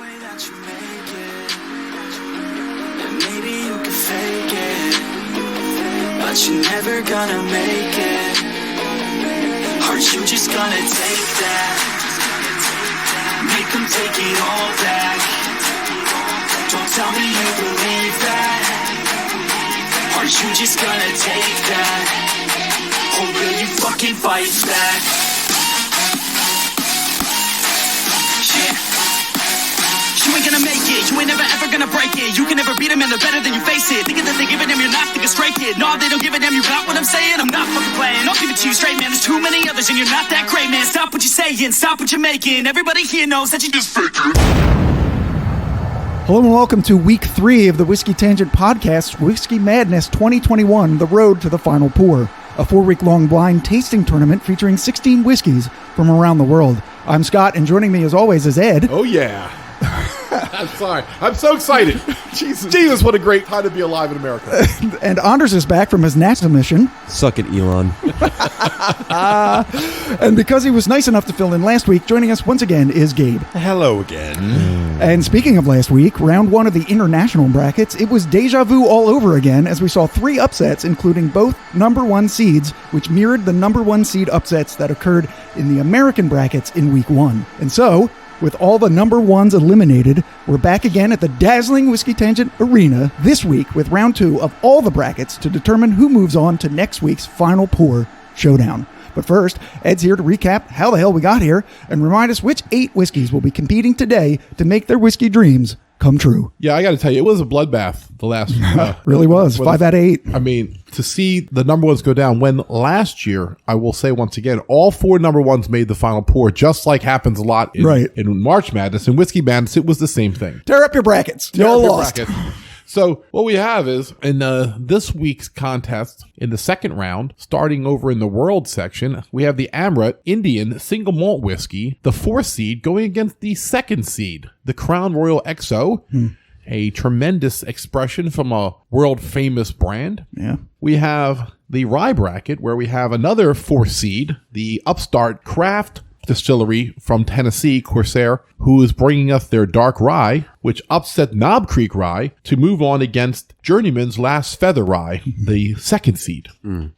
way that you make it, and maybe you can fake it, but you're never gonna make it. Aren't you just gonna take that? Make them take it all back. Don't tell me you believe that. Aren't you just gonna take that? Or will you fucking fight back? Yeah. You ain't gonna make it, you ain't never ever gonna break it. You can never beat them and they're better than you face it. Thinking that they give a damn, you're not thinking straight, kid. No, they don't give a damn, you got what I'm saying? I'm not fucking playing, I'll give it to you straight, man. There's too many others and you're not that great, man. Stop what you're saying, stop what you're making. Everybody here knows that you just faking. Hello and welcome to week 3 of the Whiskey Tangent Podcast, Whiskey Madness 2021, The Road to the Final Pour, a 4-week-long blind tasting tournament featuring 16 whiskeys from around the world. I'm Scott, and joining me as always is Ed. Oh yeah. I'm sorry. I'm so excited. Jesus, what a great time to be alive in America. And Anders is back from his NASA mission. Suck it, Elon. And because he was nice enough to fill in last week, joining us once again is Gabe. Hello again. And speaking of last week, round 1 of the international brackets, it was deja vu all over again as we saw 3 upsets, including both number 1 seeds, which mirrored the number 1 seed upsets that occurred in the American brackets in week 1. And so, with all the number 1s eliminated, we're back again at the dazzling Whiskey Tangent Arena this week with round 2 of all the brackets to determine who moves on to next week's Final Pour Showdown. But first, Ed's here to recap how the hell we got here and remind us which 8 whiskeys will be competing today to make their whiskey dreams come true. Yeah, I got to tell you, it was a bloodbath the last really was. 5 out of 8. I mean, to see the number 1s go down when last year, I will say once again, all 4 number 1s made the final pour, just like happens a lot in March Madness. In Whiskey Madness, it was the same thing. Tear up your brackets. You all lost. So what we have is in this week's contest in the second round, starting over in the world section, we have the Amrut Indian single malt whiskey, the 4th seed going against the 2nd seed, the Crown Royal XO, a tremendous expression from a world famous brand. Yeah. We have the rye bracket where we have another 4th seed, the upstart craft distillery from Tennessee, Corsair, who is bringing us their dark rye, which upset Knob Creek rye to move on against Journeyman's Last Feather rye, the 2nd seed.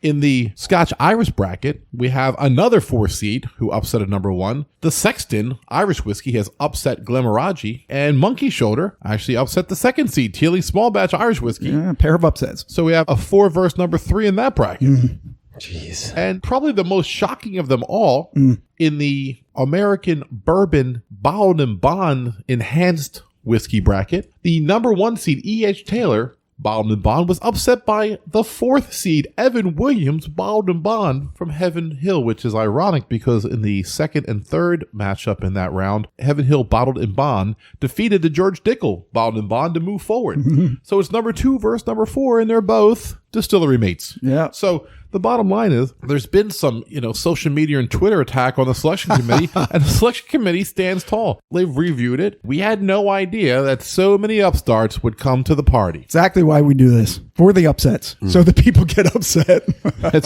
In the Scotch Irish bracket, we have another 4th seed who upset a number 1. The Sexton Irish whiskey has upset Glenmorangie, and Monkey Shoulder actually upset the 2nd seed, Teeling small batch Irish whiskey. Yeah, a pair of upsets. So we have a 4 versus number 3 in that bracket. Jeez. And probably the most shocking of them all, in the American Bourbon Bottled and Bond enhanced whiskey bracket, the number 1 seed E.H. Taylor Bottled and Bond was upset by the 4th seed Evan Williams Bottled and Bond from Heaven Hill, which is ironic because in the 2nd and 3rd matchup in that round, Heaven Hill Bottled and Bond defeated the George Dickel Bottled and Bond to move forward. So it's number 2 versus number 4, and they're both distillery mates. Yeah. So the bottom line is there's been some, social media and Twitter attack on the selection committee, and the selection committee stands tall. They've reviewed it. We had no idea that so many upstarts would come to the party. Exactly why we do this. For the upsets. So the people get upset.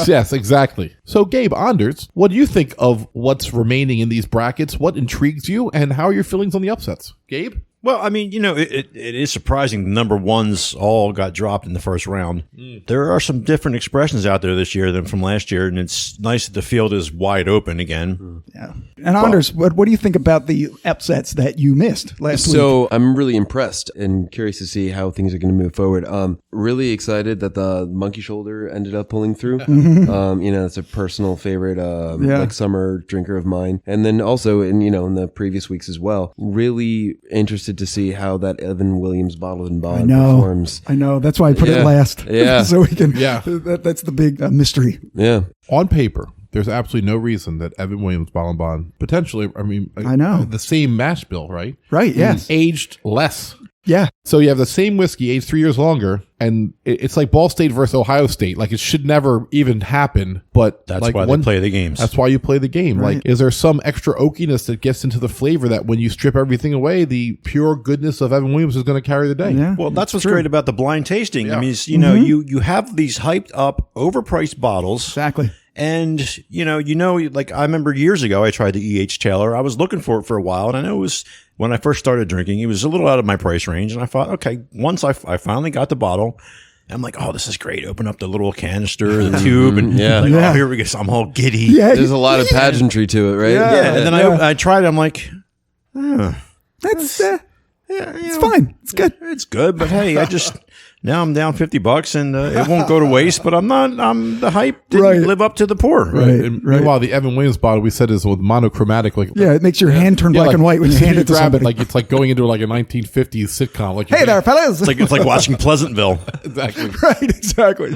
Yes, exactly. So Gabe, Anders, what do you think of what's remaining in these brackets? What intrigues you, and how are your feelings on the upsets? Gabe? Well, I mean, it is surprising the number 1s all got dropped in the first round. There are some different expressions out there this year than from last year, and it's nice that the field is wide open again. Yeah. And Anders, what do you think about the upsets that you missed last week? So I'm really impressed and curious to see how things are going to move forward. Really excited that the Monkey Shoulder ended up pulling through. It's a personal favorite, like summer drinker of mine. And then also in the previous weeks as well, really interested to see how that Evan Williams Bottled and Bond performs. I know. That's why I put it last. Yeah. So we can. Yeah. That's the big mystery. Yeah. On paper, there's absolutely no reason that Evan Williams Bottled and Bond potentially, I know. The same mash bill, right? Right. Yes. Aged less. Yeah. So you have the same whiskey aged 3 years longer, and it's like Ball State versus Ohio State. Like, it should never even happen, but that's why they play the games. That's why you play the game. Right. Like, is there some extra oakiness that gets into the flavor that when you strip everything away, the pure goodness of Evan Williams is going to carry the day? Yeah. Well, that's what's great about the blind tasting. Yeah. I mean, you have these hyped up, overpriced bottles. Exactly. And, like I remember years ago, I tried the E.H. Taylor. I was looking for it for a while. And I know it was when I first started drinking, it was a little out of my price range. And I thought, okay, once I finally got the bottle, I'm like, oh, this is great. Open up the little canister, the tube. And oh, here we go. So I'm all giddy. Yeah, there's a lot of pageantry to it, right? Yeah. And then I tried it. I'm like, That's it's fine. It's good. It's good. But hey, now I'm down $50 and it won't go to waste, but the hype didn't live up to the pour. Right. Meanwhile, the Evan Williams bottle we said is with monochromatic. It makes your hand turn black and white when you hand it to somebody. Like it's like going into like a 1950s sitcom. Like hey there, fellas. It's like watching Pleasantville. Exactly. Right, exactly.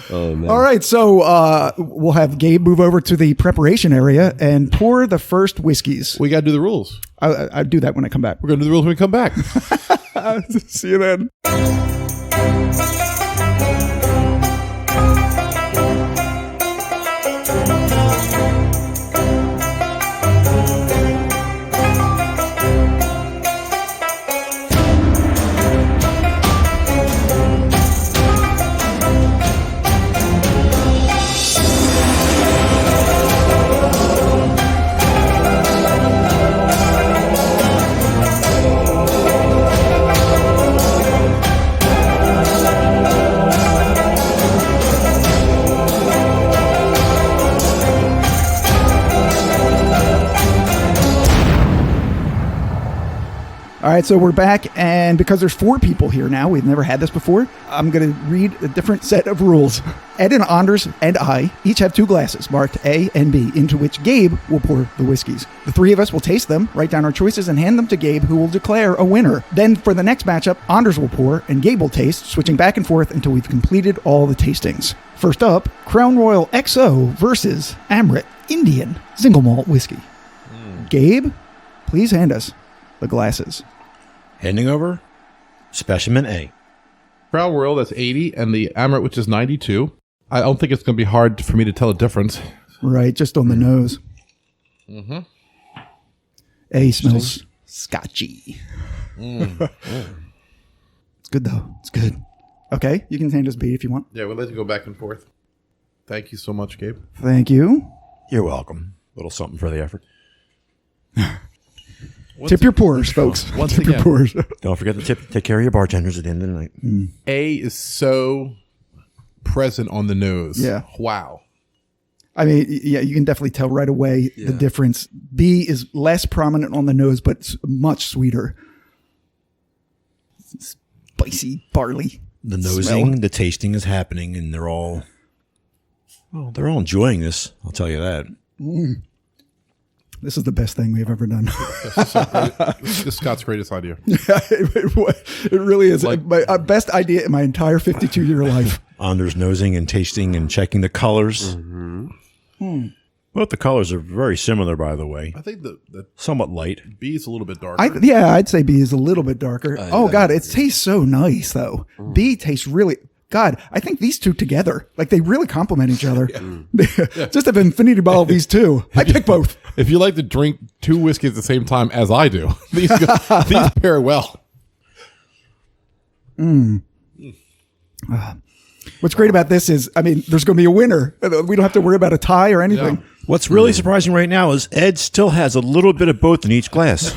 Oh, man. All right, so we'll have Gabe move over to the preparation area and pour the first whiskeys. We got to do the rules. I'll do that when I come back. We're going to do the rules when we come back. See you then. All right, so we're back, and because there's 4 people here now, we've never had this before, I'm going to read a different set of rules. Ed and Anders and I each have 2 glasses marked A and B, into which Gabe will pour the whiskeys. The 3 of us will taste them, write down our choices, and hand them to Gabe, who will declare a winner. Then, for the next matchup, Anders will pour, and Gabe will taste, switching back and forth until we've completed all the tastings. First up, Crown Royal XO versus Amrut Indian Single Malt Whiskey. Gabe, please hand us the glasses. Handing over Specimen A. Crown Royal, that's 80, and the Amrut, which is 92. I don't think it's going to be hard for me to tell a difference. Right, just on the nose. Mm-hmm. A smells scotchy. It's good, though. It's good. Okay, you can hand us B if you want. Yeah, we'll let you go back and forth. Thank you so much, Gabe. Thank you. You're welcome. A little something for the effort. Tip your pours, folks. Once Tip again, your pours. Don't forget to take care of your bartenders at the end of the night. A is so present on the nose. Yeah. Wow. I mean, yeah, you can definitely tell right away the difference. B is less prominent on the nose, but much sweeter. Spicy barley. The nosing, the tasting is happening, and they're all enjoying this. I'll tell you that. This is the best thing we've ever done. This is Scott's greatest idea. Yeah, it really is. My best idea in my entire 52-year life. Anders nosing and tasting and checking the colors. Both the colors are very similar, by the way. I think the somewhat light. B is a little bit darker. I'd say B is a little bit darker. God, it tastes so nice, though. B tastes really... God, I think these two together, like they really complement each other. Just have infinity bottle of these two. I pick both. If you like to drink 2 whiskeys at the same time as I do, these pair well. What's great about this is, I mean, there's going to be a winner. We don't have to worry about a tie or anything. Yeah. What's really surprising right now is Ed still has a little bit of both in each glass,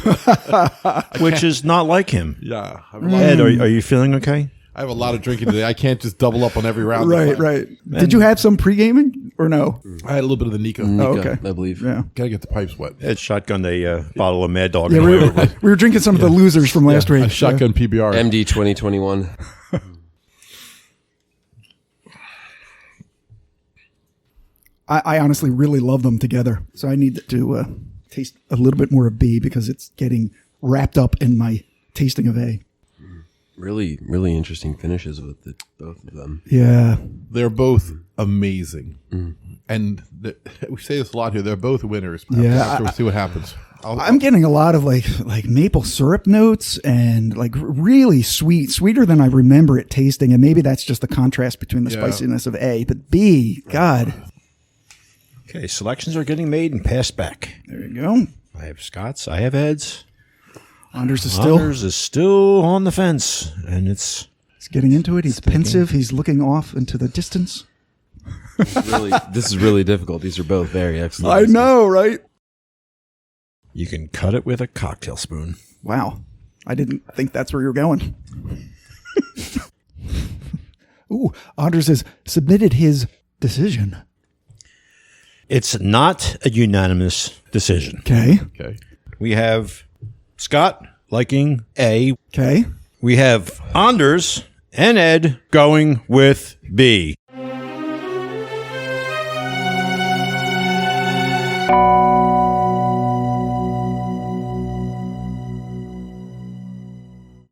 which is not like him. Yeah. Ed, are you feeling okay? I have a lot of drinking today. I can't just double up on every round. Right. Did you have some pre-gaming or no? I had a little bit of the Nikka. Okay. I believe. Yeah. Gotta get the pipes wet. Ed shotgunned a bottle of Mad Dog. Yeah, we were drinking some of the losers from last week. A shotgun PBR. MD 2021. I honestly really love them together. So I need to taste a little bit more of B because it's getting wrapped up in my tasting of A. Really, really interesting finishes with both of them. Yeah. They're both amazing. And we say this a lot here. They're both winners. Yeah. We'll see what happens. I'm getting a lot of like maple syrup notes and like really sweeter than I remember it tasting. And maybe that's just the contrast between the spiciness of A. But B, God. Okay, selections are getting made and passed back. There you go. I have Scott's. I have Ed's. Anders is still on the fence, and it's getting into it. He's pensive. He's looking off into the distance. This is really difficult. These are both very excellent. I know, right? You can cut it with a cocktail spoon. Wow. I didn't think that's where you were going. Ooh, Anders has submitted his decision. It's not a unanimous decision. Okay. Okay. We have Scott liking A. Okay. We have Anders and Ed going with B.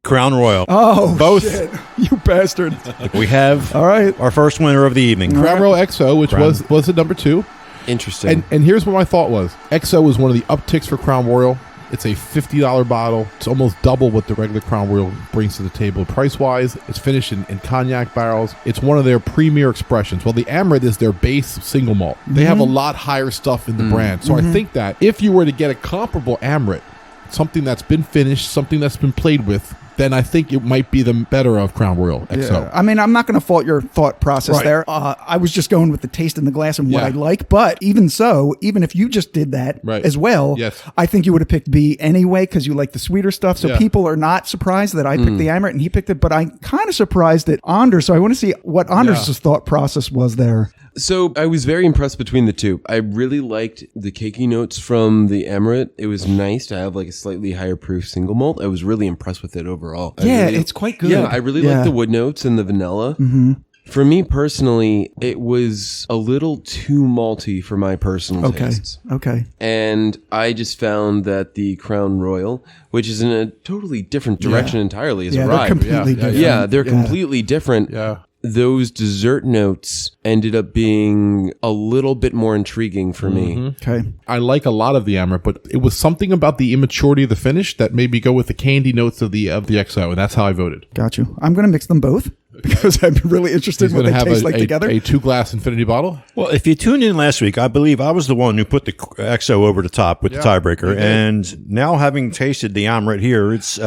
Crown Royal. Oh, Both. shit. You bastard. We have All right. our first winner of the evening. Crown Royal XO, which was at number 2. Interesting. And here's what my thought was. XO was one of the upticks for Crown Royal. It's a $50 bottle. It's almost double what the regular Crown Royal brings to the table price-wise. It's finished in cognac barrels. It's one of their premier expressions. Well, the Amrut is their base single malt. They have a lot higher stuff in the brand. So I think that if you were to get a comparable Amrut, something that's been finished, something that's been played with, then I think it might be the better of Crown Royal XO. Yeah. I mean, I'm not going to fault your thought process Right. there. I was just going with the taste in the glass and what Yeah. I like. But even so, even if you just did that Right. as well, Yes. I think you would have picked B anyway because you like the sweeter stuff. So Yeah. people are not surprised that I picked the Amrut and he picked it. But I'm kind of surprised that Anders. So I want to see what Anders' thought process was there. So I was very impressed between the two. I really liked the cakey notes from the Amrut. It was nice to have like a slightly higher proof single malt. I was really impressed with it overall. It's quite good. Yeah, I really like the wood notes and the vanilla. Mm-hmm. For me personally, it was a little too malty for my personal tastes. Okay. And I just found that the Crown Royal, which is in a totally different direction entirely, is Yeah, a they're rye. completely different. Yeah, they're completely different. Yeah. Those dessert notes ended up being a little bit more intriguing for me. Okay. I like a lot of the Amrut, but it was something about the immaturity of the finish that made me go with the candy notes of the XO, and that's how I voted. Got you. I'm going to mix them both because I'm really interested He's in what going they to have taste like together. a 2-glass infinity bottle. Well, if you tuned in last week, I believe I was the one who put the XO over the top with the tiebreaker. And now having tasted the Amrut here, it's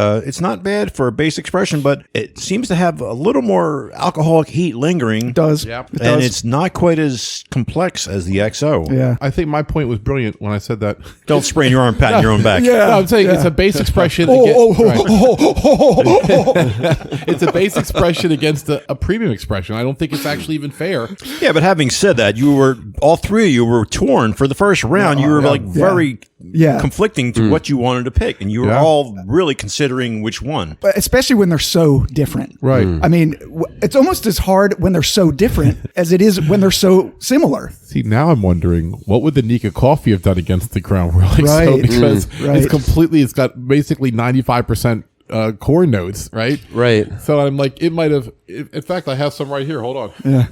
not bad for a base expression, but it seems to have a little more alcoholic heat lingering. It does. Yep. It And does. it's not quite as complex as the XO. Yeah. I think my point was brilliant when I said that. Don't sprain your arm, patting your own back. Yeah. No, I'm saying it's a base expression. It's a base expression against a premium expression. I don't think it's actually even fair. Yeah, but having said that, all three of you were torn for the first round. You were very conflicting to what you wanted to pick, and you were all really considering which one. But especially when they're so different. Right. I mean, it's almost as hard when they're so different as it is when they're so similar. See, now I'm wondering what would the Nikka Coffey have done against the Crown Royal XO Right. because Right. it's got basically 95% corn notes, right? Right. So I'm like, it might have. In fact, I have some right here. Hold on. Yeah.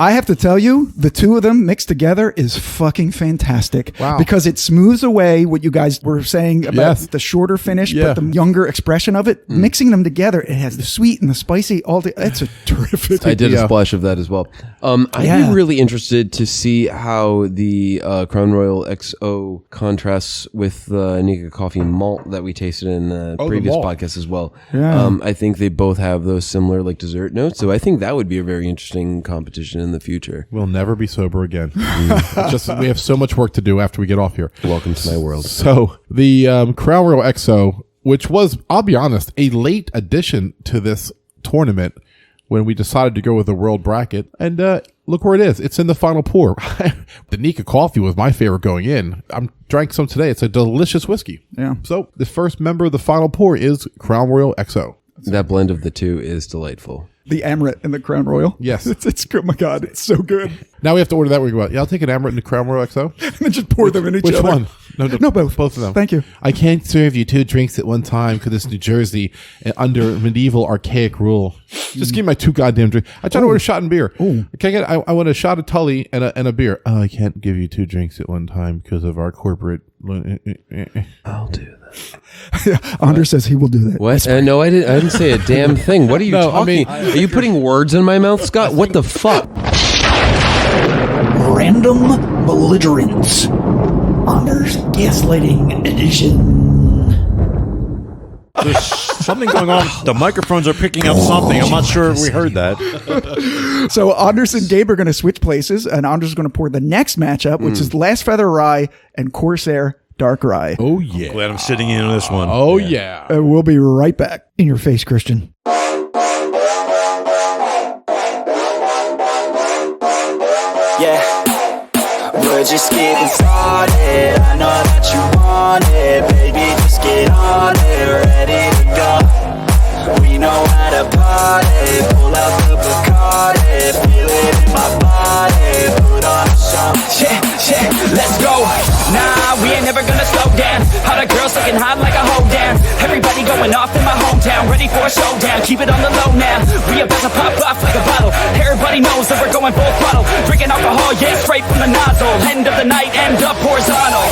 I have to tell you, the two of them mixed together is fucking fantastic. Wow. Because it smooths away what you guys were saying about Yes. the shorter finish, Yeah. but the younger expression of it. Mixing them together, it has the sweet and the spicy. It's a terrific. I did a splash of that as well. I'd Yeah. be really interested to see how the Crown Royal XO contrasts with the Nikka Coffey Malt that we tasted in the the previous malt. podcast as well. Yeah. I think they both have those similar like dessert notes, so I think that would be a very interesting competition in the future. We'll never be sober again. We have so much work to do after we get off here. Welcome to my world. So the Crown Royal XO, which was, I'll be honest, a late addition to this tournament when we decided to go with the world bracket. And look where it is. It's in the final pour. The Nikka Coffey was my favorite going in. I drank some today. It's a delicious whiskey. Yeah. So the first member of the final pour is Crown Royal XO. That blend of the two is delightful. The Amrut and the Crown Royal. Yes. It's oh my God, it's so good. Now we have to order that. We go, yeah, I'll take an Amrut and a Crown Royal XO. And then just pour them in each Which other. one? No, both. Both of them. Thank you. I can't serve you 2 drinks at one time because it's New Jersey and under medieval archaic rule. Just give me my 2 goddamn drinks. I tried to order a shot and beer. Can I get? I want a shot of Tully and a beer. Oh, I can't give you 2 drinks at one time because of our corporate. I'll do that. Anders says he will do that. What? No, I didn't say a damn thing. What are you No, I talking? mean- Are you putting words in my mouth, Scott? What the fuck? Random belligerence. Anders gaslighting edition. something going on. The microphones are picking up something. I'm not sure if we heard that. So Anders and Gabe are going to switch places, and Anders is going to pour the next matchup, which is Last Feather Rye and Corsair Dark Rye. Oh, yeah. Glad I'm sitting in on this one. Oh, yeah. And we'll be right back. In your face, Christian. Yeah, we're just getting started. I know that you want it, baby. Just get on it, ready to go. We know how to party. Pull out the Bacardi, feel it in my body. Put on a song. Yeah, let's go. Nah, we ain't never gonna slow down. All the girls looking hot like a hoe down. Everybody going off in my hometown, ready for a showdown. Keep it on the low now. We about to pop off like a bottle. Everybody knows that we're going full throttle. Drinking alcohol, yeah, straight from the nozzle. End of the night, end up horizontal.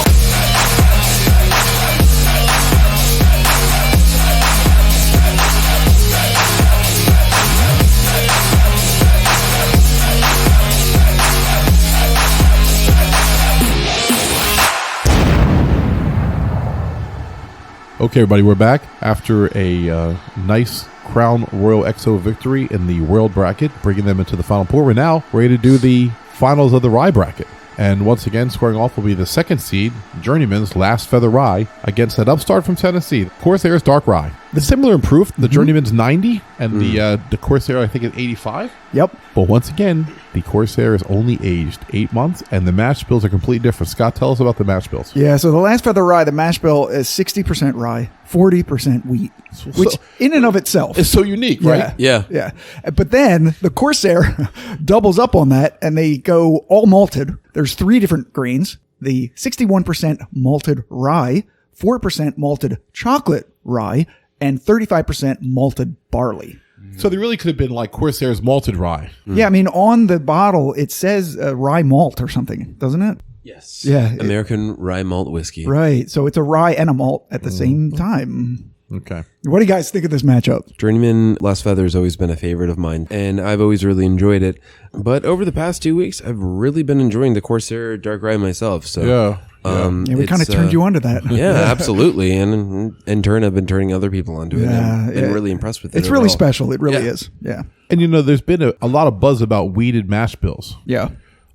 Okay, everybody, we're back after a nice Crown Royal XO victory in the World Bracket, bringing them into the final pour. We're now ready to do the finals of the Rye Bracket. And once again, squaring off will be the second seed, Journeyman's Last Feather Rye, against that upstart from Tennessee, Corsair's Dark Rye. The similar in proof, the Journeyman's 90, and the Corsair, I think, is 85. Yep. But once again, the Corsair is only aged 8 months, and the mash bills are completely different. Scott, tell us about the mash bills. Yeah, so the Last Feather Rye, the mash bill is 60% rye, 40% wheat, which in and of itself It's so unique, right? Yeah. Yeah. But then the Corsair doubles up on that, and they go all malted. There's 3 different grains. The 61% malted rye, 4% malted chocolate rye, and 35% malted barley. So they really could have been like Corsair's malted rye. Yeah, I mean, on the bottle, it says rye malt or something, doesn't it? Yes. Yeah. American rye malt whiskey. Right. So it's a rye and a malt at the same time. Okay. What do you guys think of this matchup? Journeyman Last Feather has always been a favorite of mine, and I've always really enjoyed it. But over the past 2 weeks, I've really been enjoying the Corsair Dark Rye myself. So Yeah. Yeah, we kind of turned you onto that. Yeah, absolutely. And in turn, I've been turning other people onto it. Yeah, I've been really impressed with it. It's really overall. special. It really Yeah. is. Yeah. And you know, there's been a lot of buzz about weeded mash bills. Yeah.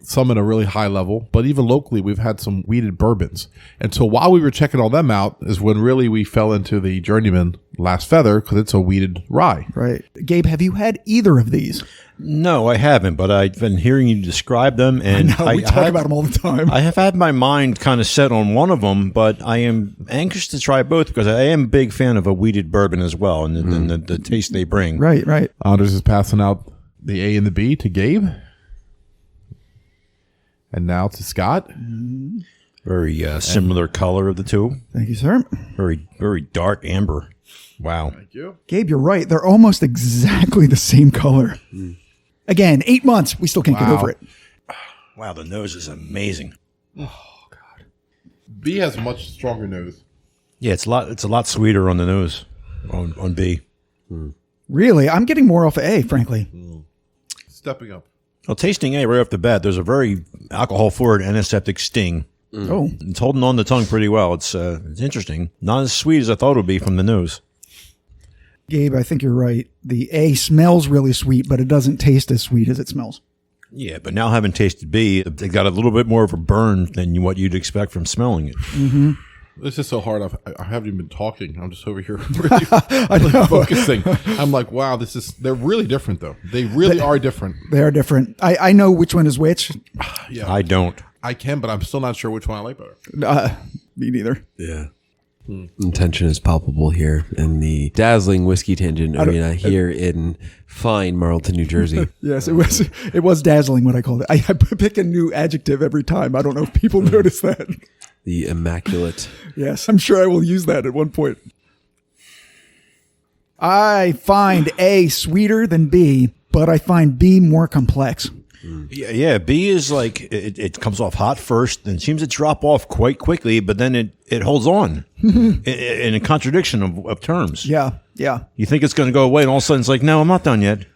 Some at a really high level, but even locally, we've had some weeded bourbons. And so while we were checking all them out is when really we fell into the Journeyman Last Feather because it's a weeded rye. Right. Gabe, have you had either of these? No, I haven't, but I've been hearing you describe them, and We talk about them all the time. I have had my mind kind of set on one of them, but I am anxious to try both because I am a big fan of a weeded bourbon as well, and the taste they bring. Right, right. Anders is passing out the A and the B to Gabe. And now to Scott. Very similar color of the two. Thank you, sir. Very, very dark amber. Wow. Thank you. Gabe, you're right. They're almost exactly the same color. Again, 8 months. We still can't get Wow. over it. Wow, the nose is amazing. B has a much stronger nose. Yeah, it's a lot sweeter on the nose on B. Really? I'm getting more off of A, frankly. Stepping up. Well, tasting A right off the bat, there's a very alcohol-forward antiseptic sting. Oh. It's holding on the tongue pretty well. It's interesting. Not as sweet as I thought it would be from the nose. Gabe, I think you're right. The A smells really sweet, but it doesn't taste as sweet as it smells. Yeah, but now having tasted B, it got a little bit more of a burn than what you'd expect from smelling it. Mm-hmm. This is so hard. I haven't even been talking. I'm just over here really focusing. I'm like, wow, they're really different, though. They really are different. They are different. I know which one is which. Yeah, I don't. I can, but I'm still not sure which one I like better. Me neither. Yeah. Tension is palpable here in the dazzling whiskey tangent arena here in fine Marlton, New Jersey. Yes, it was dazzling what I called it. I pick a new adjective every time. I don't know if people notice that. The immaculate. Yes, I'm sure I will use that at one point. I find A sweeter than B, but I find B more complex. Yeah, B is like, it comes off hot first and seems to drop off quite quickly, but then it holds on in a contradiction of terms. Yeah, yeah. You think it's going to go away, and all of a sudden it's like, no, I'm not done yet.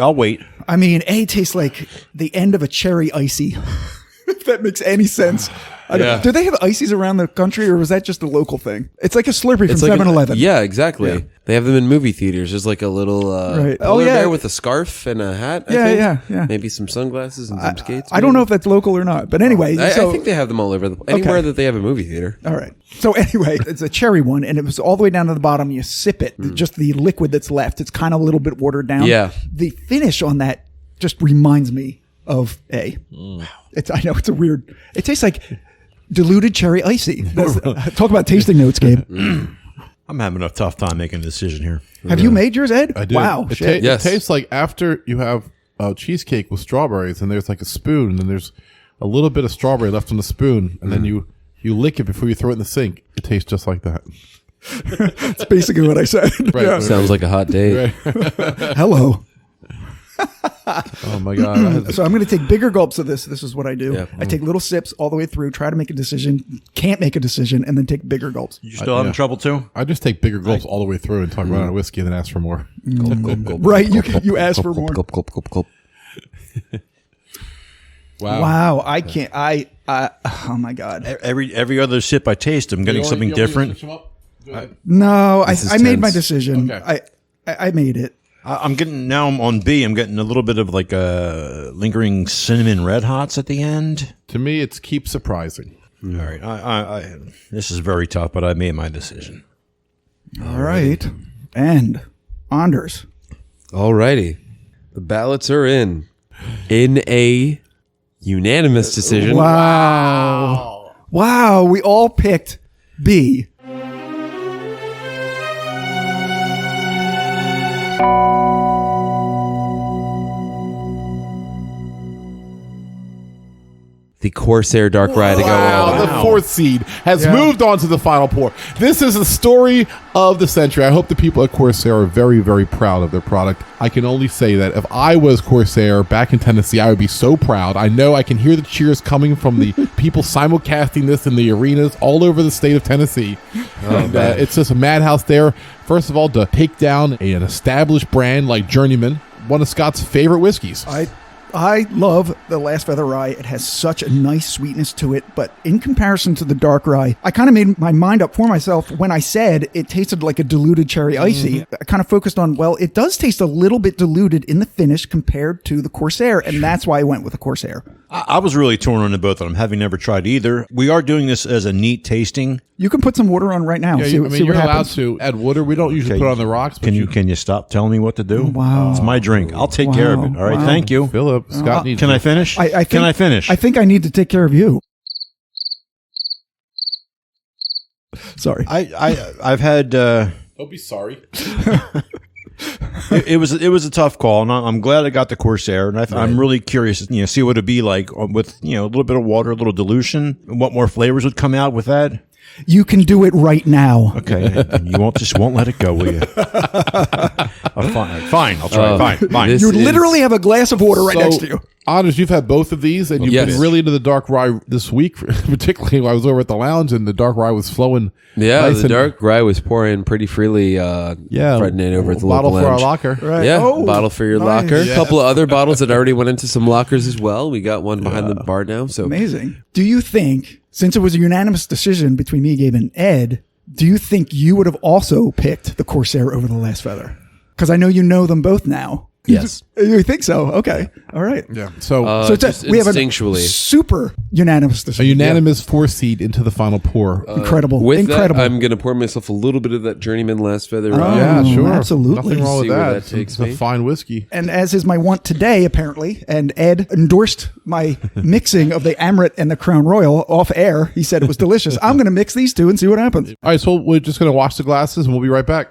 I'll wait. I mean, A tastes like the end of a cherry ICEE. If that makes any sense. Do they have ices around the country, or was that just a local thing? It's like a Slurpee from 7-Eleven. Yeah, exactly. Yeah. They have them in movie theaters. There's like a little polar bear with a scarf and a hat. I think. Maybe some sunglasses and some skates. I don't know if that's local or not, but anyway. I think they have them all over anywhere that they have a movie theater. All right. So anyway, it's a cherry one, and it was all the way down to the bottom. You sip it, just the liquid that's left. It's kind of a little bit watered down. Yeah. The finish on that just reminds me of I know it's a weird. It tastes like diluted cherry ICEE. Talk about tasting notes, Gabe. I'm having a tough time making a decision here. Have you made yours, Ed? I did. Wow. It tastes like after you have cheesecake with strawberries, and there's like a spoon, and then there's a little bit of strawberry left on the spoon, and then you lick it before you throw it in the sink. It tastes just like that. That's basically what I said. Right. Yeah. Sounds like a hot date. Right. Hello. Oh my God. So I'm going to take bigger gulps of this. This is what I do. Yeah. I take little sips all the way through, try to make a decision, can't make a decision, and then take bigger gulps. You still having trouble too? I just take bigger gulps all the way through and talk about a whiskey and then ask for more. Right. You ask for more. Wow. I can't. Oh my God. Every other sip I taste, I'm getting something different. No, I made my tense. decision. Okay. I made it. I'm on B. I'm getting a little bit of like a lingering cinnamon red hots at the end. To me, it's keep surprising. All right. I this is very tough, but I made my decision. All right. And Anders. Alrighty. The ballots are in a unanimous decision. Wow. We all picked B. The Corsair Dark Rye to go on. The fourth seed has moved on to the final pour. This is the story of the century. I hope the people at Corsair are very, very proud of their product. I can only say that if I was Corsair back in Tennessee, I would be so proud. I know I can hear the cheers coming from the people simulcasting this in the arenas all over the state of Tennessee. It's just a madhouse there. First of all, to take down an established brand like Journeyman, one of Scott's favorite whiskeys. I love the Last Feather Rye. It has such a nice sweetness to it, but in comparison to the dark rye, I kind of made my mind up for myself when I said it tasted like a diluted cherry ICEE. I kind of focused on, well, it does taste a little bit diluted in the finish compared to the Corsair, and that's why I went with the Corsair. I was really torn on the both of them, having never tried either. We are doing this as a neat tasting. You can put some water on right now. See you're what allowed happens. to add water. We don't usually put it on the rocks. But Can you stop telling me what to do? Wow. It's my drink. I'll take care of it. All right. Wow. Thank you. Philip, Scott needs Can I finish? Can I finish? I think I need to take care of you. Sorry. I've had. Don't be sorry. It was a tough call, and I'm glad I got the Corsair, and I'm really curious to see what it'd be like with a little bit of water, a little dilution, and what more flavors would come out with that. You can do it right now. Okay, and you won't let it go, will you? Fine, I'll try. Fine. You literally have a glass of water right next to you. Anders, you've had both of these, and you've been really into the dark rye this week, particularly when I was over at the lounge, and the dark rye was flowing. Yeah, nice the dark rye was pouring pretty freely. Fredden it over at the bottle local for our lounge. locker. Right. Yeah, Oh, bottle for your nice. locker. A Yeah. couple of other bottles that already went into some lockers as well. We got one behind the bar now. So Amazing. Do you think, since it was a unanimous decision between me, Gabe, and Ed, do you think you would have also picked the Corsair over the Last Feather? Because I know you know them both now. Yes. You think so? Okay. All right. Yeah. So, So it's just we have a instinctually. super unanimous a decision. unanimous 4 seed into the final pour. Incredible. with Incredible. that, I'm going to pour myself a little bit of that Journeyman Last Feather Oh, Rye. Yeah, sure. absolutely. Nothing wrong with See where that. that takes It's me. a fine whiskey. And as is my want today, apparently, and Ed endorsed my mixing of the Amrut and the Crown Royal off air. He said it was delicious. I'm going to mix these two and see what happens. All right, so we're just going to wash the glasses, and we'll be right back.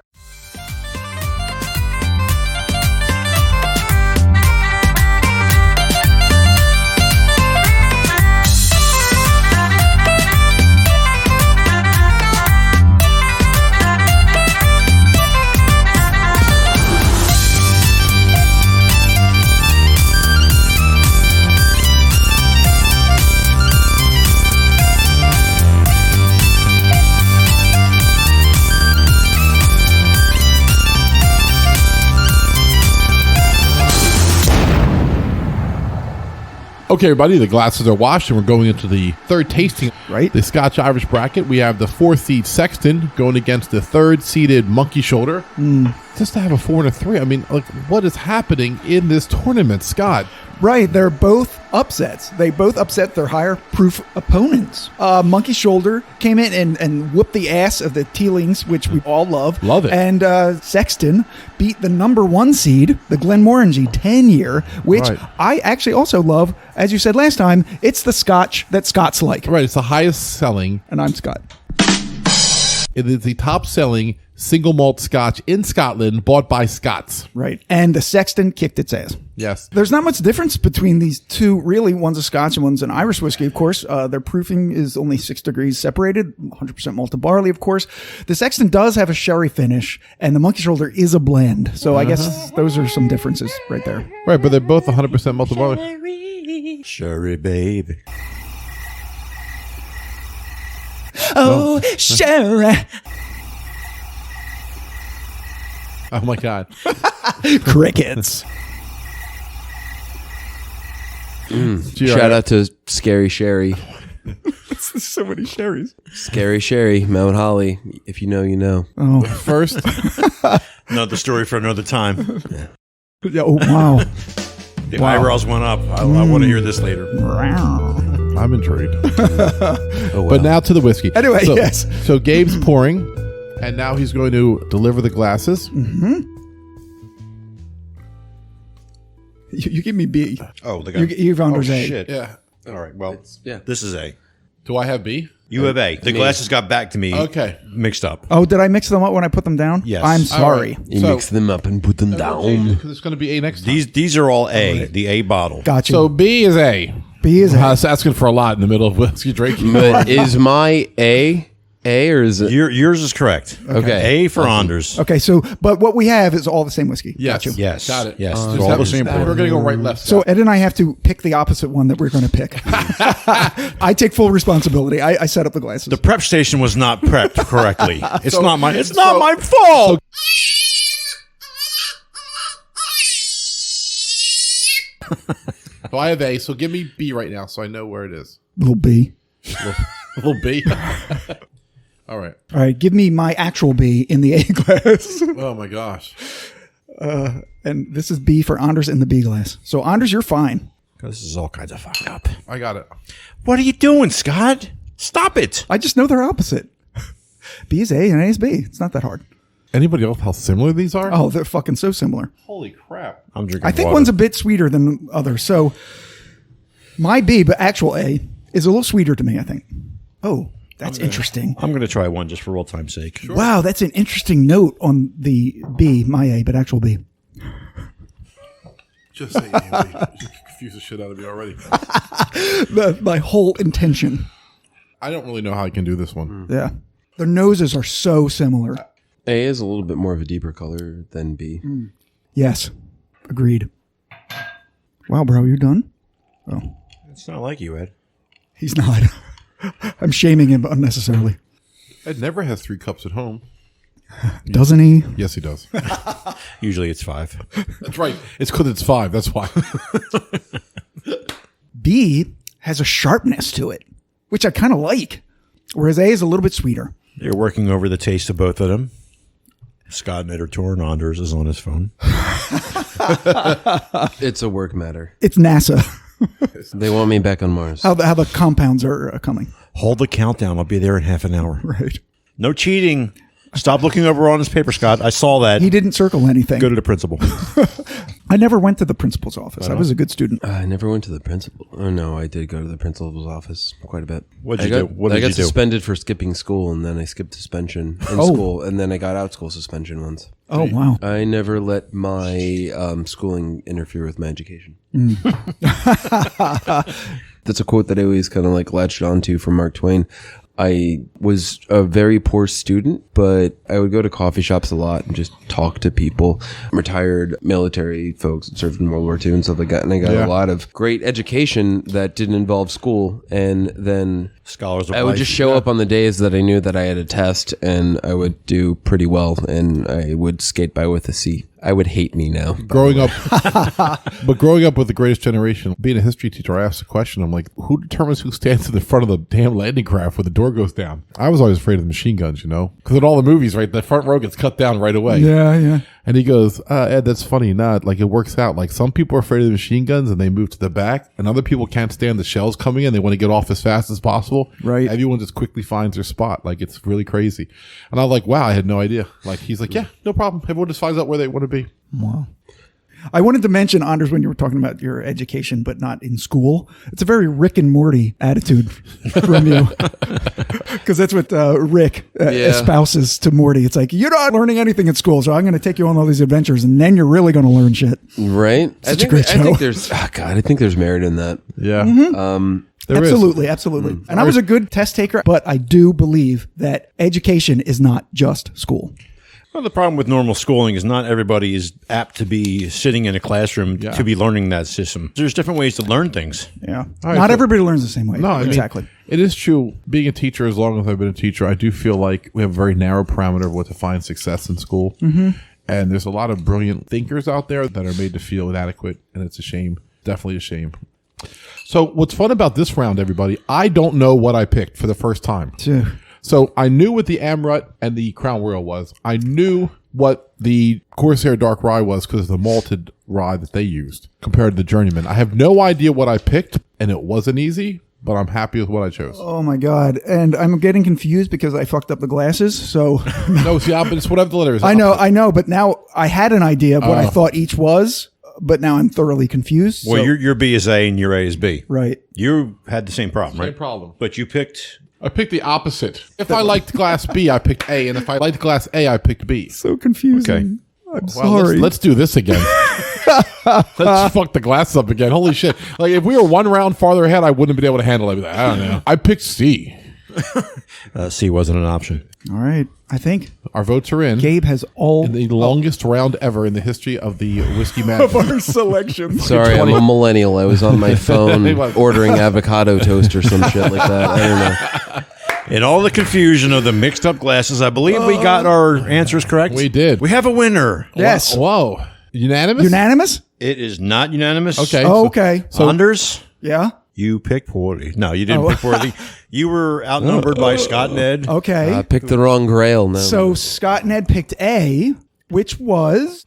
Okay, everybody, the glasses are washed, and we're going into the third tasting. Right. The Scotch-Irish bracket. We have the 4th-seed Sexton going against the 3rd-seeded Monkey Shoulder. Just to have a 4 and a 3, I mean, like, what is happening in this tournament, Scott? Right, they're both upsets. They both upset their higher proof opponents. Monkey Shoulder came in and whooped the ass of the Teelings, which we all love. Love it. And Sexton beat the number 1 seed, the Glenmorangie 10-year, which Right. I actually also love. As you said last time, it's the Scotch that Scots like. Right, it's the highest selling. And I'm Scott. It is the top-selling single malt Scotch in Scotland, bought by Scots. Right. And the Sexton kicked its ass. Yes. There's not much difference between these two, really. One's a Scotch and one's an Irish whiskey, of course. Their proofing is only 6 degrees separated, 100% malted barley, of course. The Sexton does have a sherry finish, and the Monkey Shoulder is a blend. So I guess those are some differences right there. Right, but they're both 100% malted barley. Sherry, baby. Oh, sherry. Oh, my God. Crickets. Shout out to Scary Sherry. So many sherries. Scary Sherry, Mount Holly. If you know, you know. Oh, First, Another story for another time. yeah, oh wow. The eyebrows went up. I want to hear this later. I'm intrigued. Oh, wow. But now to the whiskey. Anyway, so, yes. So Gabe's pouring, and now he's going to deliver the glasses. You give me B. Oh, the guy. You've Anders A. shit. Yeah. All right. Well, yeah. this is A. Do I have B? You have A. The glasses got back to me. Okay. Mixed up. Oh, did I mix them up when I put them down? Yes. I'm All sorry. You So- mix them up and put them down. Because it's going to be A next time. These are all A. The A bottle. Gotcha. So B is A. B is I A. was asking for a lot in the middle of whiskey drinking. But is my A or is it? Yours is correct. Okay. A for Anders. Okay, so, but what we have is all the same whiskey. Yes. Gotcha. Yes. Got it. Yes. Just They're all have- the same We're pour. going to go right left. So Ed and I have to pick the opposite one that we're going to pick. I take full responsibility. I set up the glasses. The prep station was not prepped correctly. It's So- not my. It's so- not my fault. So I have A. So give me B right now so I know where it is. Little B. A little B. All right. All right, give me my actual B in the A glass. Oh, my gosh. And this is B for Anders in the B glass. So Anders, you're fine. This is all kinds of fucked up. I got it. What are you doing, Scott? Stop it. I just know they're opposite. B is A and A is B. It's not that hard. Anybody else how similar these are? Oh, they're fucking so similar. Holy crap. I'm drinking. I think water. one's a bit sweeter than others. So my B, but actual A, is a little sweeter to me, I think. Oh, that's interesting. I'm going to try one just for old time's sake. Sure. Wow, that's an interesting note on the B, my A, but actual B. Just say A. You confuse the shit out of me already. My whole intention. I don't really know how I can do this one. Yeah. Their noses are so similar. A is a little bit more of a deeper color than B. Yes. Agreed. Wow, bro, you done? Oh, It's not like you, Ed. he's not. I'm shaming him unnecessarily. Ed never has 3 cups at home. Doesn't he? Yes, he does. Usually it's 5. That's right. It's because it's 5. That's why. B has a sharpness to it, which I kind of like, whereas A is a little bit sweeter. They're working over the taste of both of them. Scott and Ed are touring. Anders is on his phone. It's a work matter. It's NASA. They want me back on Mars. how the compounds are coming. Hold the countdown. I'll be there in half an hour. Right. No cheating. Stop looking over on his paper, Scott. I saw that. He didn't circle anything. Go to the principal. I never went to the principal's office. I was a good student. I never went to the principal. Oh no, I did go to the principal's office quite a bit. What'd you do? What I did got you do? suspended for skipping school, and then I skipped suspension in Oh. school, and then I got out school suspension once. Oh, wow. I never let my schooling interfere with my education. That's a quote that I always kind of like latched onto from Mark Twain. I was a very poor student, but I would go to coffee shops a lot and just talk to people, retired military folks that served in World War II and stuff like that. And I got a lot of great education that didn't involve school. And then Scholars of I would life. just show up on the days that I knew that I had a test, and I would do pretty well, and I would skate by with a C. I would hate me now. Growing up with the greatest generation, being a history teacher, I asked the question, I'm like, who determines who stands in the front of the damn landing craft when the door goes down? I was always afraid of the machine guns, because in all the movies, right, the front row gets cut down right away. Yeah. And he goes, Ed, that's funny. Not like it works out. Like some people are afraid of the machine guns and they move to the back, and other people can't stand the shells coming in. They want to get off as fast as possible. Right. Everyone just quickly finds their spot. Like it's really crazy. And I'm like, wow, I had no idea. Like he's like, yeah, no problem. Everyone just finds out where they want to be. Wow. I wanted to mention, Anders, when you were talking about your education, but not in school. It's a very Rick and Morty attitude from you. Because that's what Rick espouses to Morty. It's like, you're not learning anything at school, so I'm going to take you on all these adventures, and then you're really going to learn shit. Right? Such a great show. I think there's merit in that. Yeah. Absolutely. And I was a good test taker, but I do believe that education is not just school. Well, the problem with normal schooling is not everybody is apt to be sitting in a classroom to be learning that system. There's different ways to learn things. Yeah. Not everybody learns the same way. No, exactly. It is true. Being a teacher, as long as I've been a teacher, I do feel like we have a very narrow parameter of what defines success in school. Mm-hmm. And there's a lot of brilliant thinkers out there that are made to feel inadequate, and it's a shame. Definitely a shame. So what's fun about this round, everybody, I don't know what I picked for the first time. So I knew what the Amrut and the Crown Royal was. I knew what the Corsair Dark Rye was because of the malted rye that they used compared to the Journeyman. I have no idea what I picked, and it wasn't easy, but I'm happy with what I chose. Oh, my God. And I'm getting confused because I fucked up the glasses, so... No, it's the opposite. It's whatever the letter is. I know, but now I had an idea of what I thought each was, but now I'm thoroughly confused. Well, your B is A and your A is B. Right. You had the same problem, right? Same problem. But you picked... I picked the opposite. If I liked glass B, I picked A, and if I liked glass A, I picked B. So confusing. Okay. I'm sorry. Let's do this again. Let's fuck the glass up again. Holy shit. Like, if we were one round farther ahead, I wouldn't have been able to handle it. I don't know. I picked C. C wasn't an option. All right. I think our votes are in. Gabe has all in the longest round ever in the history of the Whiskey Madness. of our selections. Sorry, I'm a millennial. I was on my phone ordering avocado toast or some shit like that. I don't know. In all the confusion of the mixed up glasses, I believe we got our answers correct. We did. We have a winner. Yes. Whoa. Unanimous? Unanimous? It is not unanimous. Okay. Oh, okay. So Anders? Yeah. You picked 40. No, you didn't pick 40. You were outnumbered by Scott and Ed. Okay. I picked the wrong grail now. So Scott and Ed picked A, which was...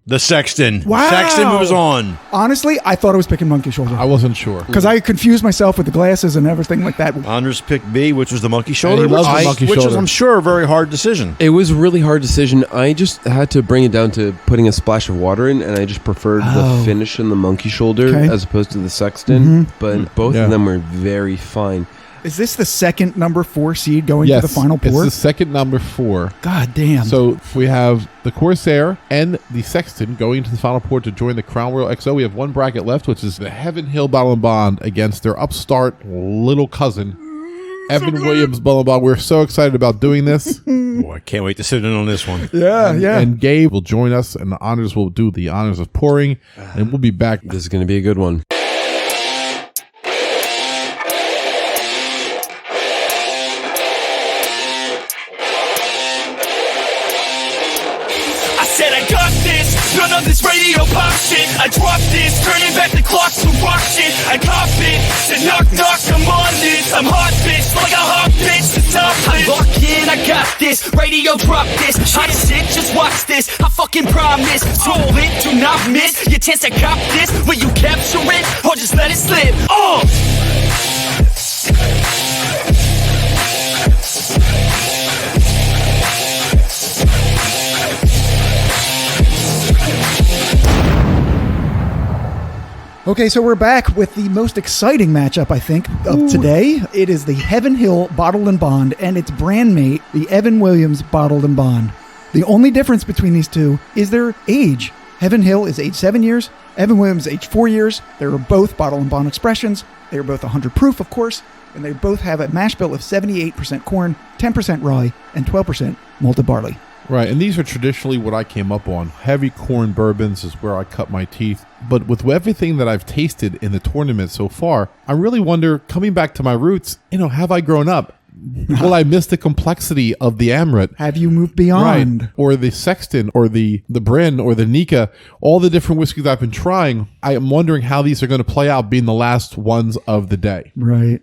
The Sexton. Wow. Sexton moves on. Honestly, I thought I was picking Monkey Shoulder. I wasn't sure. Because I confused myself with the glasses and everything like that. Anders picked B, which was the Monkey Shoulder. And he loves the Monkey which Shoulder. was, I'm sure, a very hard decision. It was a really hard decision. I just had to bring it down to putting a splash of water in, and I just preferred the finish in the Monkey Shoulder as opposed to the Sexton. But both of them were very fine. Is this the second number 4 seed going to the final pour? It's the second number 4. God damn. So we have the Corsair and the Sexton going to the final pour to join the Crown Royal XO. We have one bracket left, which is the Heaven Hill Bottle and Bond against their upstart little cousin, Evan Williams Bottle and Bond. We're so excited about doing this. Boy, I can't wait to sit in on this one. Yeah. And Gabe will join us, and the honors will do the honors of pouring, and we'll be back. This is going to be a good one. None of this radio pop shit. I dropped this, turning back the clock to rock shit. I cop it, said knock knock, I'm on this. I'm hot bitch, like a hot bitch, the top I'm locked in, I got this. Radio drop this, hot shit, just watch this. I fucking promise, so lit, do not miss your chance to cop this. Will you capture it, or just let it slip? Okay, so we're back with the most exciting matchup, I think, of today. It is the Heaven Hill Bottled and Bond and its brand mate, the Evan Williams Bottled and Bond. The only difference between these two is their age. Heaven Hill is age 7 years, Evan Williams age 4 years. They are both Bottled and Bond expressions. They are both 100 proof, of course, and they both have a mash bill of 78% corn, 10% rye, and 12% malted barley. Right, and these are traditionally what I came up on. Heavy corn bourbons is where I cut my teeth. But with everything that I've tasted in the tournament so far, I really wonder, coming back to my roots, have I grown up? Will I miss the complexity of the Amrut? Have you moved beyond? Right. Or the Sexton, or the Brenne, or the Nikka, all the different whiskeys I've been trying. I am wondering how these are going to play out being the last ones of the day. Right.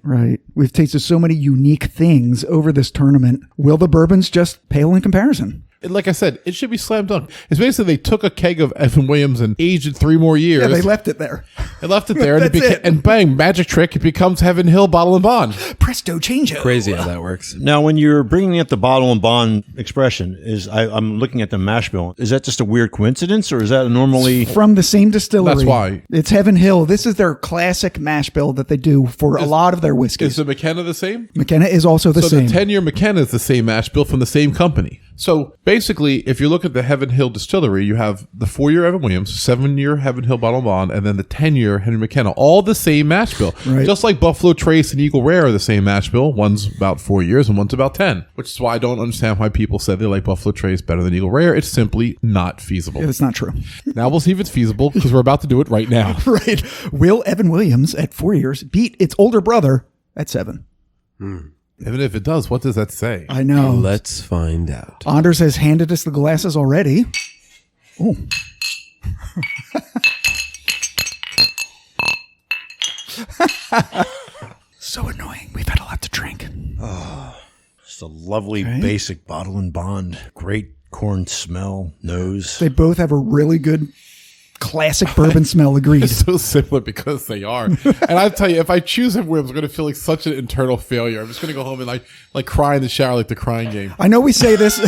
We've tasted so many unique things over this tournament. Will the bourbons just pale in comparison? Like I said, it should be slam dunk. It's basically they took a keg of Evan Williams and aged it 3 more years. Yeah, they left it there. They left it there, That's it. And bang, magic trick, it becomes Heaven Hill Bottle and Bond. Presto change. Crazy how that works. Now, when you're bringing up the bottle and bond expression, I'm looking at the mash bill. Is that just a weird coincidence, or is that normally From the same distillery. That's why. It's Heaven Hill. This is their classic mash bill that they do for a lot of their whiskeys. Is the McKenna the same? McKenna is also the So same. the 10-year McKenna is the same mash bill from the same company. So basically, if you look at the Heaven Hill distillery, you have the 4-year Evan Williams, 7-year Heaven Hill Bottle and Bond, and then the 10-year Henry McKenna, all the same mash bill. Right. Just like Buffalo Trace and Eagle Rare are the same mash bill. One's about 4 years and one's about 10, which is why I don't understand why people said they like Buffalo Trace better than Eagle Rare. It's simply not feasible. That's not true. Now we'll see if it's feasible because we're about to do it right now. Right. Will Evan Williams at 4 years beat its older brother at 7? Even if it does, what does that say? I know. Let's find out. Anders has handed us the glasses already. Oh. So annoying. We've had a lot to drink. just a lovely basic bottle and bond? Great corn smell, nose. They both have a really good classic bourbon smell. Agreed. It's so similar because they are. And I tell you, if I choose him, I'm going to feel like such an internal failure. I'm just going to go home and like cry in the shower, like the crying game. I know we say this.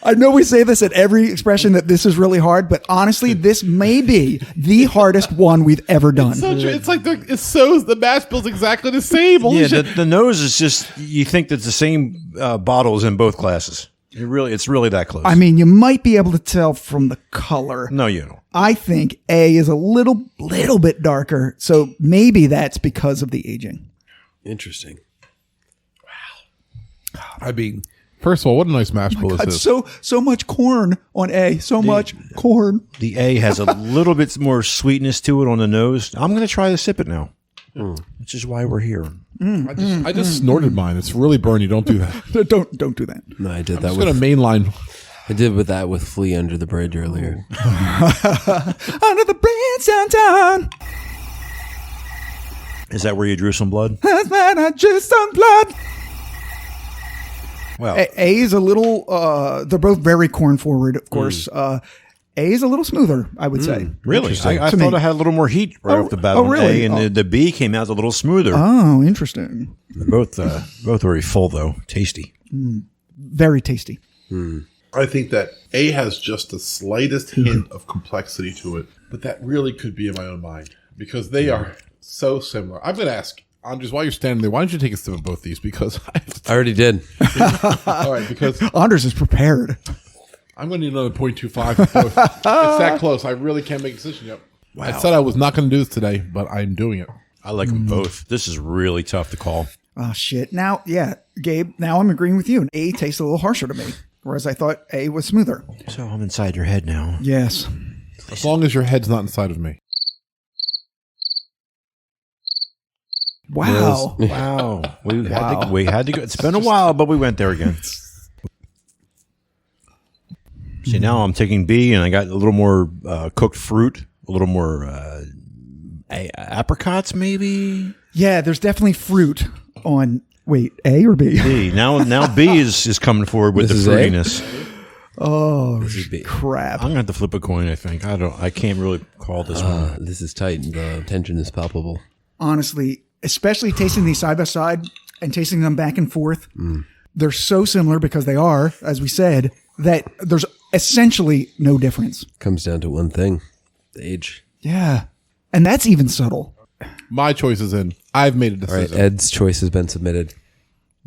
I know we say this at every expression that this is really hard, but honestly, this may be the hardest one we've ever done. It's so true. It's like the mash bill's exactly the same. Holy Yeah, shit. the nose is just, you think that the same bottles in both classes. It's really that close. I mean, you might be able to tell from the color. No, you don't. I think A is a little bit darker, so maybe that's because of the aging. Interesting. I mean, first of all, what a nice mash bill this is. So much corn on A. So much corn. The A has a little bit more sweetness to it on the nose. I'm going to try to sip it now, which is why we're here. I just snorted mine. It's really burny. Don't do that. Don't do that. No, I did I'm that just with going to mainline. I did with that with Flea Under the Bridge earlier. Under the bridge downtown. Is that where you drew some blood? That's when I drew some blood. Well, A is a little, they're both very corn forward, of course. A is a little smoother, I would say. really? I To thought me. it had a little more heat right off the bat. oh, on really? A, and the B came out a little smoother. Oh, interesting. They're both very full, though. Tasty. Very tasty. I think that A has just the slightest hint of complexity to it, but that really could be in my own mind because they are so similar. I'm going to ask, Andres, while you're standing there, why don't you take a sip of both these? Because I already did. all right, because Anders is prepared. I'm going to need another 0.25 for both. It's that close. I really can't make a decision yet. Wow. I said I was not going to do this today, but I'm doing it. I like them both. This is really tough to call. Oh, shit. Now, Gabe, now I'm agreeing with you. A tastes a little harsher to me, whereas I thought A was smoother. So I'm inside your head now. Yes. As long as your head's not inside of me. Wow. Wow. We had to go. It's been a while, but we went there again. See, now I'm taking B, and I got a little more cooked fruit, a little more apricots, maybe. Yeah, there's definitely fruit on. Wait, A or B? B. Now B is coming forward with This the is A? fruitiness. Oh, This is B. crap. I'm gonna have to flip a coin. I think I can't really call this one. This is tight. The tension is palpable. Honestly, especially tasting these side by side and tasting them back and forth, they're so similar because they are, as we said, that there's essentially no difference. Comes down to one thing: the age. Yeah. And that's even subtle. My choice is in. I've made a All right, decision. Ed's choice has been submitted.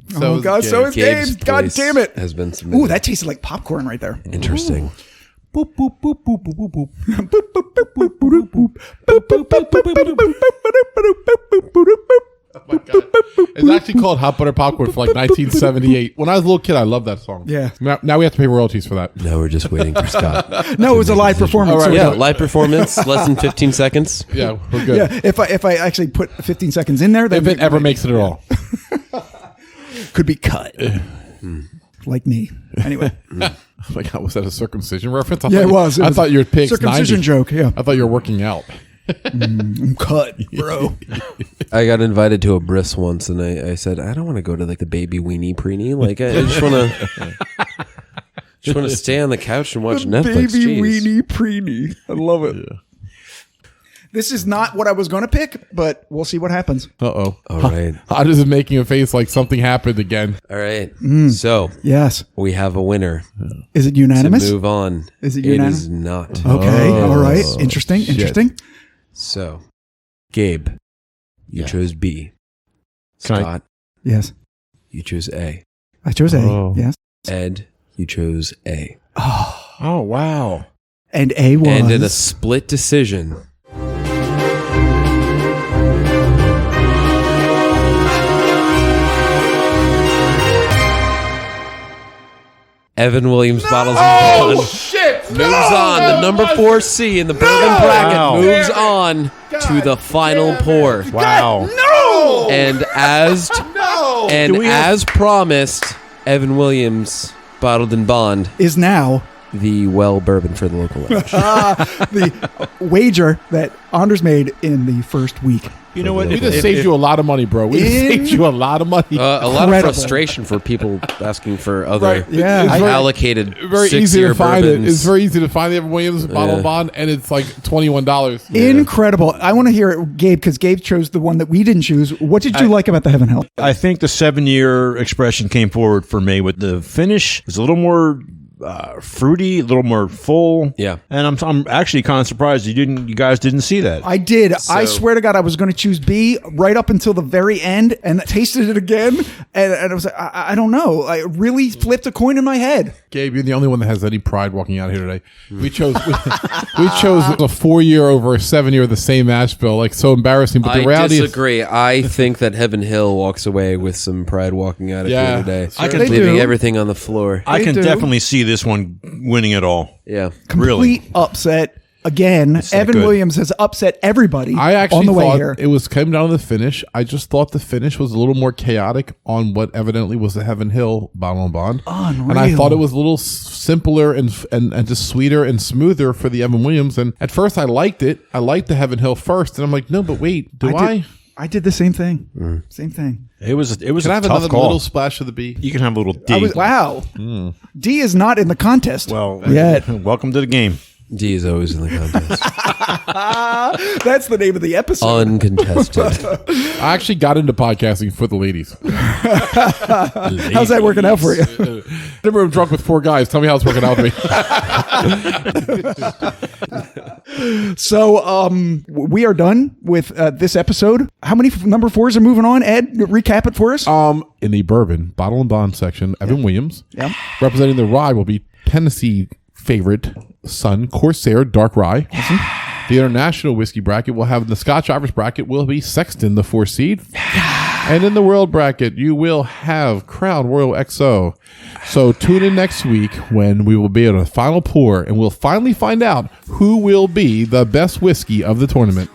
So Oh, God, so is Gabe's Gabe's. God choice damn it. has been submitted. Ooh, that tasted like popcorn right there. Interesting. boop, boop, boop, boop, boop, boop, boop. Oh my God. It's actually called Hot Butter Popcorn for like 1978. When I was a little kid, I loved that song. Yeah. Now we have to pay royalties for that. Now we're just waiting for Scott. No, it was a live performance. All right. So Yeah, live performance, less than 15 seconds. Yeah, we're good. yeah. If I actually put 15 seconds in there, then If it ever makes it at all. could be cut. Like me. Anyway. Oh my God, was that a circumcision reference? Yeah, it was. I thought you were pigs circumcision 90. joke. Yeah. I thought you were working out. I'm cut, bro. I got invited to a bris once, and I said, I don't want to go to like the baby weenie preenie. Like I just want to stay on the couch and watch Netflix. Baby Jeez. weenie preenie. I love it. Yeah. This is not what I was going to pick, but we'll see what happens. Uh-oh. All right. Hodges is making a face like something happened again. All right. So Yes. we have a winner. Is it To unanimous? move on. Is it unanimous? It is not. Okay. All right. Interesting. Shit. Interesting. So, Gabe, you chose B. Can I- Scott, Yes. you chose A. I chose A. Oh. Yes. Ed, you chose A. Oh, wow. And A was. And in a split decision, Evan Williams bottles and bond shit! moves on. The number 4C in the bourbon bracket Wow. moves on to the final pour. Wow. No! And as No! as promised, Evan Williams bottled and bond is now the well bourbon for the local lounge. the wager that Anders made in the first week. You know what? We just saved you a lot of money, bro. We just saved you a lot of money. A lot of Incredible. frustration for people asking for other Right. Yeah. It's very- allocated very easy 6-year to find bourbons. it. It's very easy to find the Evan Williams bottle Yeah. bond, and it's like $21. Incredible. I want to hear it, Gabe, because Gabe chose the one that we didn't choose. What did you like about the Heaven Hill? I think the 7-year expression came forward for me with the finish. It's a little more fruity, a little more full. Yeah. And I'm actually kind of surprised you guys didn't see that. I did. I swear to God, I was going to choose B right up until the very end and tasted it again. And I was like, I don't know. I really flipped a coin in my head. Gabe, you're the only one that has any pride walking out here today. We chose we chose a 4-year over a 7-year of the same mash bill. Like, so embarrassing. But the I reality disagree. I think that Heaven Hill walks away with some pride walking out of Yeah, here today. I can- They leaving do. everything on the floor. I can do. definitely see this one winning it all. Yeah. Complete upset. Again, that Evan good. Williams has upset everybody I actually on the way thought here. it was came down to the finish. I just thought the finish was a little more chaotic on what evidently was the Heaven Hill bottle and bond. Unreal. And I thought it was a little simpler and just sweeter and smoother for the Evan Williams. And at first I liked it. I liked the Heaven Hill first. And I'm like, no, but wait, I did the same thing. Same thing. It was Can I a have tough another call. little splash of the B? You can have a little D. Wow. D is not in the contest. Well, yet. welcome to the game. D is always in the contest. That's the name of the episode. Uncontested. I actually got into podcasting for the ladies. How's that working out for you? Remember, I'm drunk with 4 guys. Tell me how it's working out for me. So we are done with this episode. How many number 4s are moving on? Ed, recap it for us. In the bourbon bottle and bond section, Evan Williams. Yeah. Representing the rye will be Tennessee favorite Sun Corsair Dark Rye. The international whiskey bracket will have the Scotch Irish bracket will be Sexton, the 4 seed. And in the world bracket, you will have Crown Royal XO. So tune in next week when we will be at a final pour and we'll finally find out who will be the best whiskey of the tournament.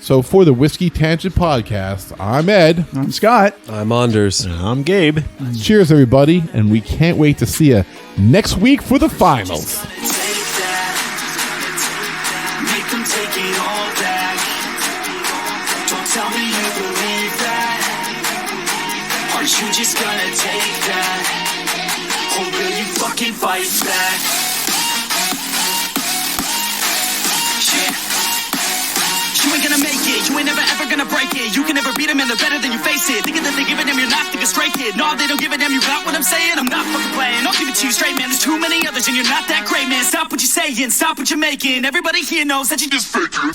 So for the Whiskey Tangent Podcast, I'm Ed. I'm Scott. I'm Anders. I'm Gabe. Cheers, everybody, and we can't wait to see you next week for the finals. Take that, make them take it all back. Don't tell me you believe that. Aren't you just gonna take that? Or will you fucking fight back? Shit. You ain't gonna make it, you ain't never ever gonna break it. You can never beat them and they're better than you face it. Thinking that they give a damn, you're not thinking straight, kid. No, they don't give a damn, you got what I'm saying? I'm not fucking playing, I'll give it to you straight, man. There's too many others and you're not that great, man. Stop what you're saying, stop what you're making. Everybody here knows that you just fake it.